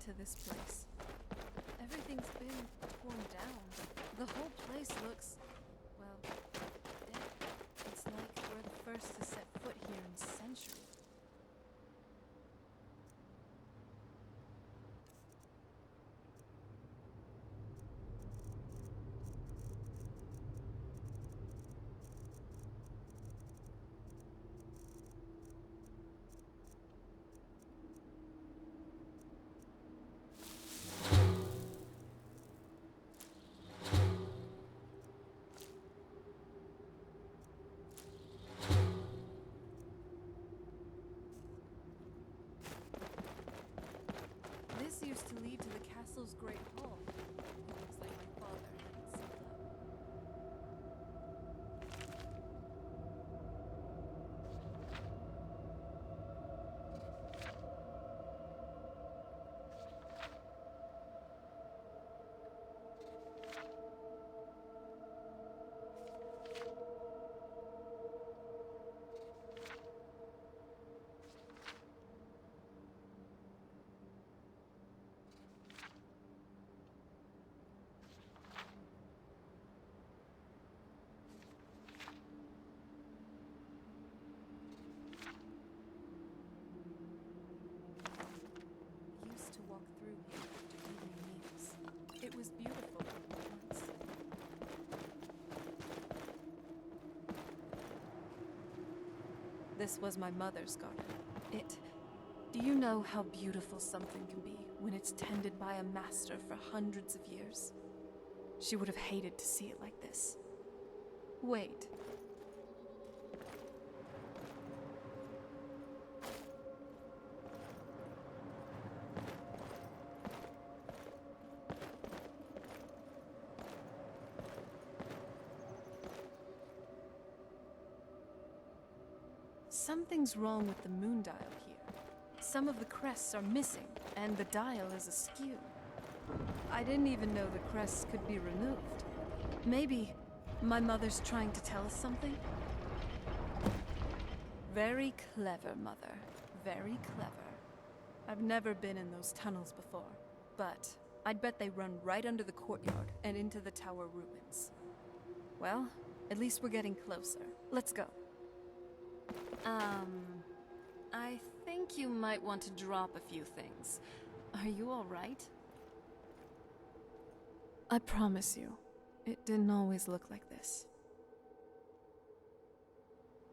to this place. Everything's been torn down. The whole place looks, well, dead. It's like we're the first to set foot here in centuries. This used to lead to the castle's great hall. It looks like my father had it sealed up. To walk through here after evening meals. It was beautiful once. This was my mother's garden. Do you know how beautiful something can be when it's tended by a master for hundreds of years? She would have hated to see it like this. Wait. Something's wrong with the moon dial here. Some of the crests are missing, and the dial is askew. I didn't even know the crests could be removed. Maybe my mother's trying to tell us something? Very clever, Mother. Very clever. I've never been in those tunnels before, but I'd bet they run right under the courtyard and into the tower ruins. Well, at least we're getting closer. Let's go. I think you might want to drop a few things. Are you all right? I promise you, it didn't always look like this.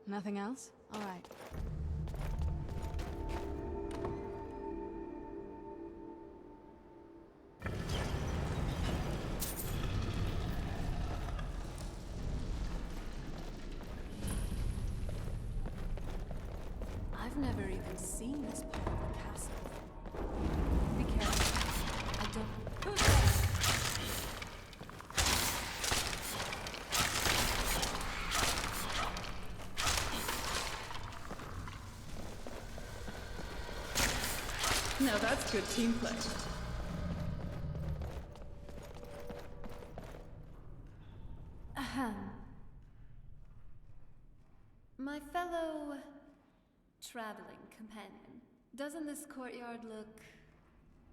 Nothing else? All right. I've never even seen this part of the castle before. Be careful. I don't... Now that's good team play. Ahem. My fellow... traveling companion. Doesn't this courtyard look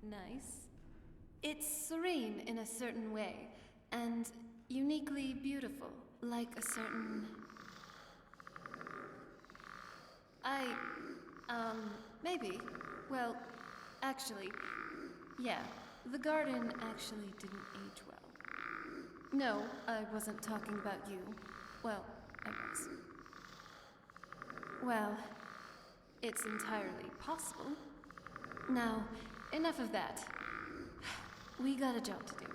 nice? It's serene in a certain way, and uniquely beautiful, like a certain... maybe. Well, actually, yeah, the garden actually didn't age well. No, I wasn't talking about you. Well, I was. Well... it's entirely possible. Now, enough of that. We got a job to do.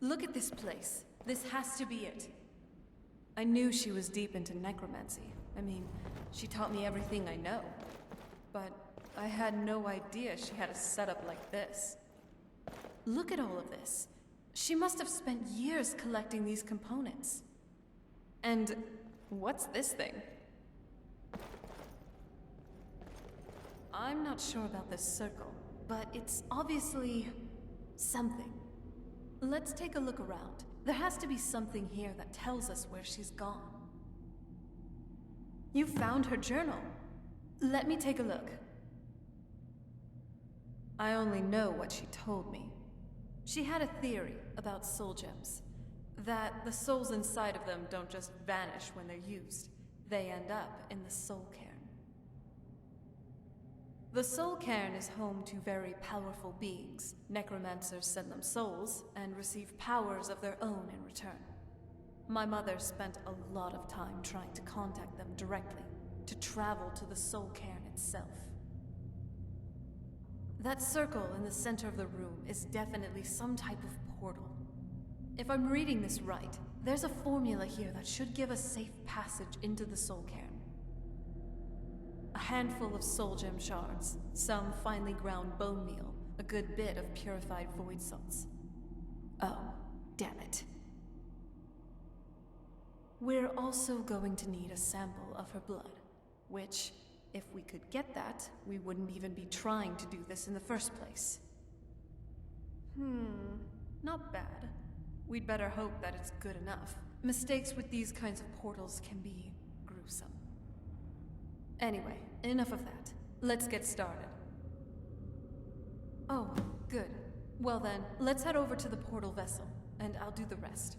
Look at this place. This has to be it. I knew she was deep into necromancy. I mean, she taught me everything I know. But I had no idea she had a setup like this. Look at all of this. She must have spent years collecting these components. And what's this thing? I'm not sure about this circle, but it's obviously something. Let's take a look around. There has to be something here that tells us where she's gone. You found her journal. Let me take a look. I only know what she told me. She had a theory about soul gems. That the souls inside of them don't just vanish when they're used. They end up in the soul cairn. The soul cairn is home to very powerful beings. Necromancers send them souls and receive powers of their own in return. My mother spent a lot of time trying to contact them directly, to travel to the soul cairn itself. That circle in the center of the room is definitely some type of portal. If I'm reading this right, there's a formula here that should give us safe passage into the soul cairn. A handful of soul gem shards, some finely ground bone meal, a good bit of purified void salts. Oh, damn it. We're also going to need a sample of her blood, which, if we could get that, we wouldn't even be trying to do this in the first place. Not bad. We'd better hope that it's good enough. Mistakes with these kinds of portals can be gruesome. Anyway, enough of that. Let's get started. Oh, good. Well then, let's head over to the portal vessel, and I'll do the rest.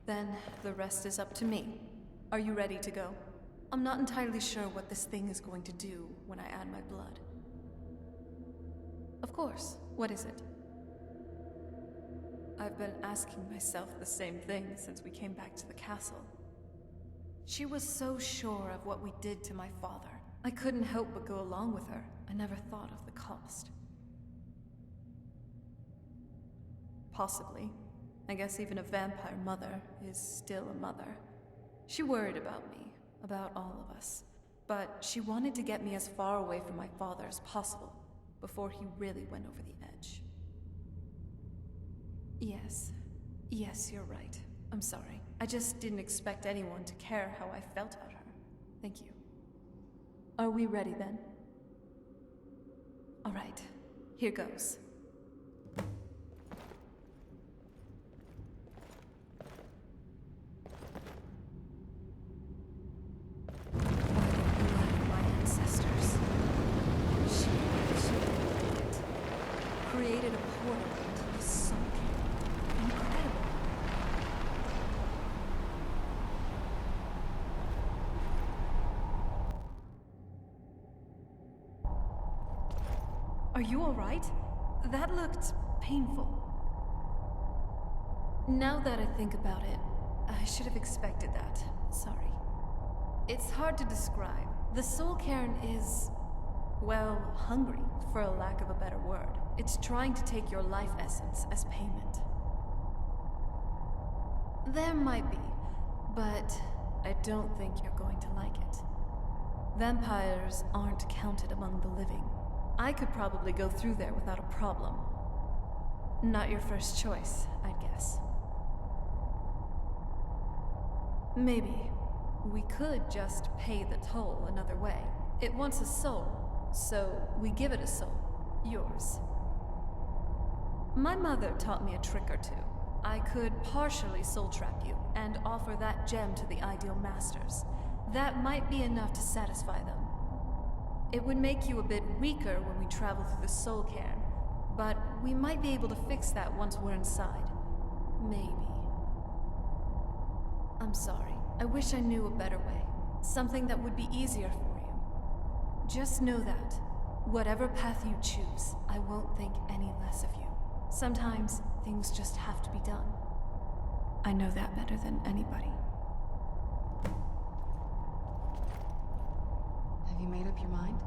Then the rest is up to me. Are you ready to go? I'm not entirely sure what this thing is going to do when I add my blood. Of course. What is it? I've been asking myself the same thing since we came back to the castle. She was so sure of what we did to my father. I couldn't help but go along with her. I never thought of the cost. Possibly. I guess even a vampire mother is still a mother. She worried about me, about all of us. But she wanted to get me as far away from my father as possible, before he really went over the edge. Yes, you're right. I'm sorry. I just didn't expect anyone to care how I felt about her. Thank you. Are we ready then? All right, here goes. Created a portal into the soul cairn. Incredible. Are you all right? That looked painful. Now that I think about it, I should have expected that. Sorry. It's hard to describe. The soul cairn is, well, hungry, for a lack of a better word. It's trying to take your life essence as payment. There might be, but I don't think you're going to like it. Vampires aren't counted among the living. I could probably go through there without a problem. Not your first choice, I'd guess. Maybe. We could just pay the toll another way. It wants a soul, so we give it a soul. Yours. My mother taught me a trick or two. I could partially soul trap you and offer that gem to the ideal masters. That might be enough to satisfy them. It would make you a bit weaker when we travel through the soul cairn, but we might be able to fix that once we're inside. Maybe. I'm sorry. I wish I knew a better way. Something that would be easier for you. Just know that, whatever path you choose, I won't think any less of you. Sometimes, things just have to be done. I know that better than anybody. Have you made up your mind?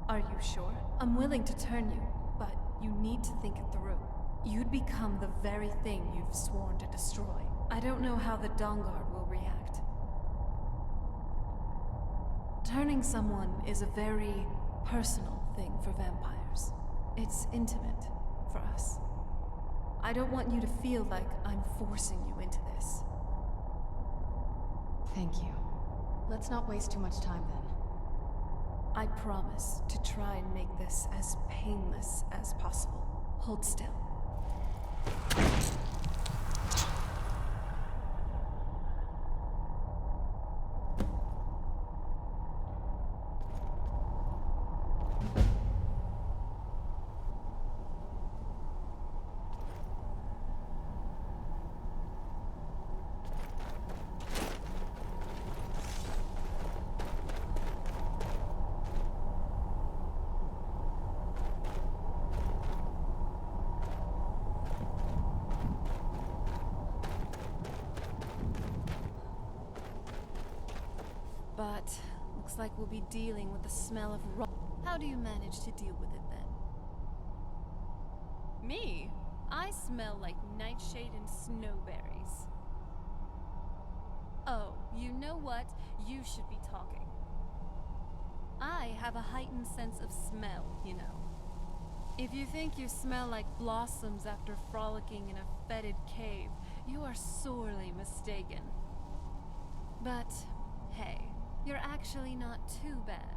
Are you sure? I'm willing to turn you, but you need to think it through. You'd become the very thing you've sworn to destroy. I don't know how the Dawnguard will react. Turning someone is a very personal thing for vampires. It's intimate for us. I don't want you to feel like I'm forcing you into this. Thank you. Let's not waste too much time then. I promise to try and make this as painless as possible. Hold still. But looks like we'll be dealing with the smell of rot. How do you manage to deal with it then? Me? I smell like nightshade and snowberries. Oh, you know what? You should be talking. I have a heightened sense of smell, you know. If you think you smell like blossoms after frolicking in a fetid cave, you are sorely mistaken. But, hey. You're actually not too bad.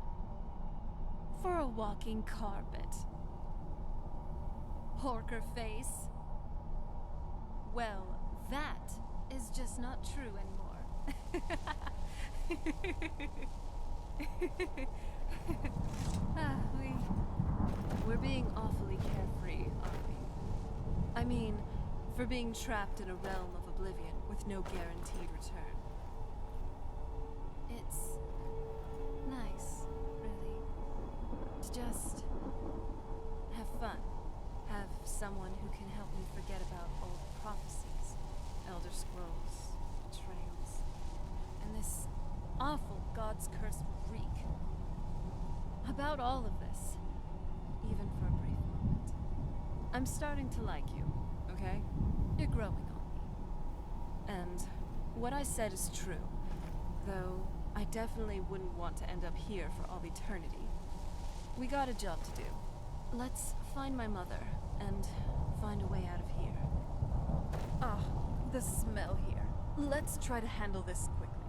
For a walking carpet. Porker face. Well, that is just not true anymore. We're being awfully carefree, aren't we? I mean, for being trapped in a realm of oblivion with no guaranteed return. It's nice, really, to just have fun. Have someone who can help me forget about old prophecies, Elder Scrolls, betrayals, and this awful God's curse reek. About all of this, even for a brief moment. I'm starting to like you, okay? You're growing on me. And what I said is true, though I definitely wouldn't want to end up here for all eternity. We got a job to do. Let's find my mother, and find a way out of here. Ah, the smell here. Let's try to handle this quickly.